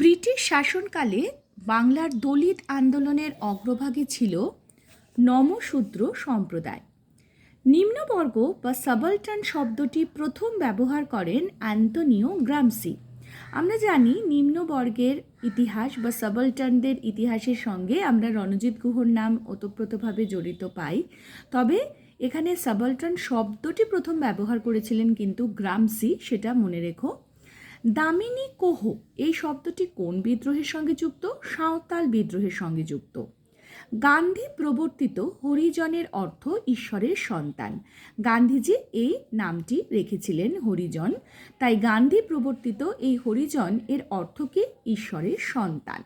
British শাসনকালে বাংলার দলিত আন্দোলনের অগ্রভাগে ছিল নমশূদ্র সম্প্রদায়। নিম্নবর্গ বা সাবলটান শব্দটি প্রথম ব্যবহার করেন অ্যান্তনিও গ্রামসি। আমরা জানি নিম্নবর্গের ইতিহাস বা সাবলটানদের ইতিহাসের সঙ্গে আমরা রণজিৎ গুহর নাম ওতপ্রোতভাবে জড়িত পাই। তবে এখানে সাবলটান শব্দটি প্রথম ব্যবহার করেছিলেন কিন্তু গ্রামসি, সেটা মনে রেখো। দামিনী কোহ এই শব্দটি কোন বিদ্রোহের সঙ্গে যুক্ত? সাঁওতাল বিদ্রোহের সঙ্গে যুক্ত। গান্ধী প্রবর্তিত হরিজনের অর্থ ঈশ্বরের সন্তান। গান্ধীজি এই নামটি রেখেছিলেন হরিজন, তাই গান্ধী প্রবর্তিত এই হরিজন এর অর্থ কি? ঈশ্বরের সন্তান।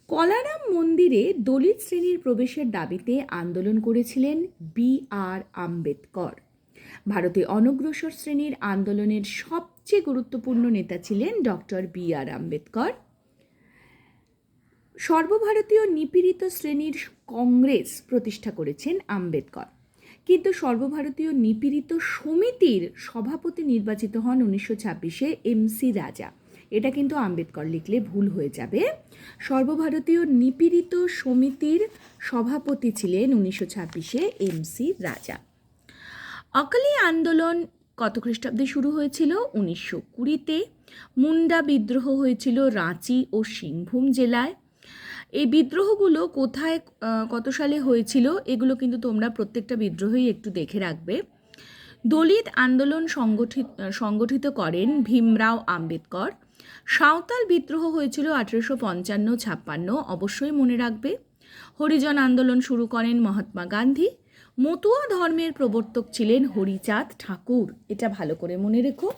কলারাম মন্দিরে দলিত শ্রেণীর প্রবেশের দাবিতে আন্দোলন করেছিলেন বি.আর. আম্বেদকর। ভারতে অনগ্রসর শ্রেণীর আন্দোলনের সবচেয়ে গুরুত্বপূর্ণ নেতা ছিলেন ডক্টর বি.আর. আম্বেদকর। সর্বভারতীয় নিপীড়িত শ্রেণীর কংগ্রেস প্রতিষ্ঠা করেছেন আম্বেদকর, কিন্তু সর্বভারতীয় নিপীড়িত সমিতির সভাপতি নির্বাচিত হন 1926-এ এম.সি. রাজা। এটা কিন্তু আম্বেদকর লিখলে ভুল হয়ে যাবে। সর্বভারতীয় নিপীড়িত সমিতির সভাপতি ছিলেন 1926-এ এম.সি. রাজা। অকালি আন্দোলন কত খ্রিস্টাব্দে শুরু হয়েছিল? 1920-তে। মুন্ডা বিদ্রোহ হয়েছিল রাঁচি ও সিংভূম জেলায়। এই বিদ্রোহগুলো কোথায় কত সালে হয়েছিল এগুলো কিন্তু তোমরা প্রত্যেকটা বিদ্রোহই একটু দেখে রাখবে। দলিত আন্দোলন সংগঠিত করেন ভীমরাও আম্বেদকর। সাঁওতাল বিদ্রোহ হয়েছিল 1855-56, অবশ্যই মনে রাখবে। হরিজন আন্দোলন শুরু করেন মহাত্মা গান্ধী। মতুয়া ধর্মের প্রবর্তক ছিলেন হরিচাঁদ ঠাকুর, এটা ভালো করে মনে রেখো।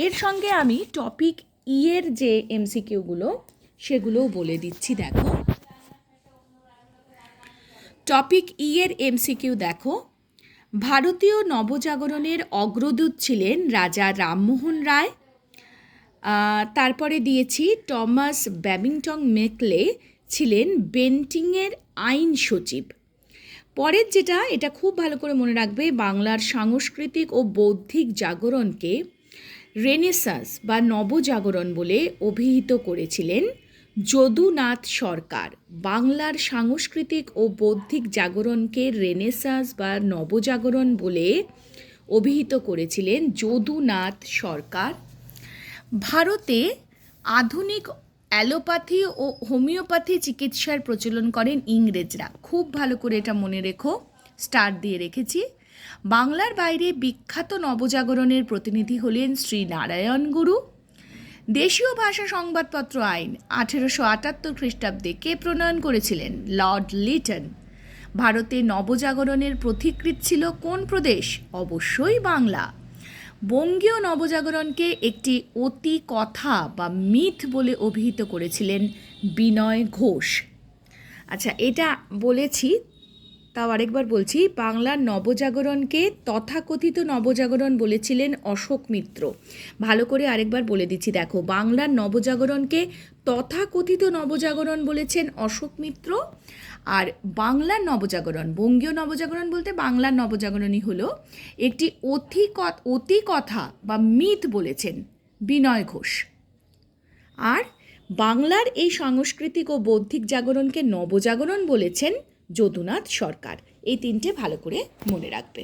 এর সঙ্গে আমি টপিক এর যে এমসিকিউগুলো সেগুলোও বলে দিচ্ছি। দেখো, টপিক এর এমসিকিউ দেখো। ভারতীয় নবজাগরণের অগ্রদূত ছিলেন রাজা রামমোহন রায়। তারপরে দিয়েছি টমাস ব্যাবিংটন মেকলে ছিলেন বেন্টিংয়ের আইন সচিব। পরের যেটা, এটা খুব ভালো করে মনে রাখবে, বাংলার সাংস্কৃতিক ও বৌদ্ধিক জাগরণকে রেনেসাঁস বা নবজাগরণ বলে অভিহিত করেছিলেন যদুনাথ সরকার। বাংলার সাংস্কৃতিক ও বৌদ্ধিক জাগরণকে রেনেসাঁস বা নবজাগরণ বলে অভিহিত করেছিলেন যদুনাথ সরকার। ভারতে আধুনিক অ্যালোপ্যাথি ও হোমিওপ্যাথি চিকিৎসার প্রচলন করেন ইংরেজরা। খুব ভালো করে এটা মনে রেখো, স্টার দিয়ে রেখেছি। বাংলার বাইরে বিখ্যাত নবজাগরণের প্রতিনিধি হলেন শ্রী নারায়ণ গুরু। দেশীয় ভাষা সংবাদপত্র আইন 1878 খ্রিস্টাব্দে কে প্রণয়ন করেছিলেন? লর্ড লিটন। ভারতে নবজাগরণের পথিকৃৎ ছিল কোন প্রদেশ? অবশ্যই বাংলা। বঙ্গীয় নবজাগরণকে একটি অতি কথা বা মিথ বলে অভিহিত করেছিলেন বিনয় ঘোষ। আচ্ছা, এটা বলেছি, তাও আরেকবার বলছি। বাংলার নবজাগরণকে তথাকথিত নবজাগরণ বলেছিলেন অশোক মিত্র। ভালো করে আরেকবার বলে দিচ্ছি, দেখো, বাংলার নবজাগরণকে তথাকথিত নবজাগরণ বলেছেন অশোক মিত্র। আর বাংলার নবজাগরণ, বঙ্গীয় নবজাগরণ বলতে বাংলার নবজাগরণই হলো একটি অতি কথা বা মিথ বলেছেন বিনয় ঘোষ। আর বাংলার এই সাংস্কৃতিক ও বৌদ্ধিক জাগরণকে নবজাগরণ বলেছেন যদুনাথ সরকার। এই তিনটে ভালো করে মনে রাখবে।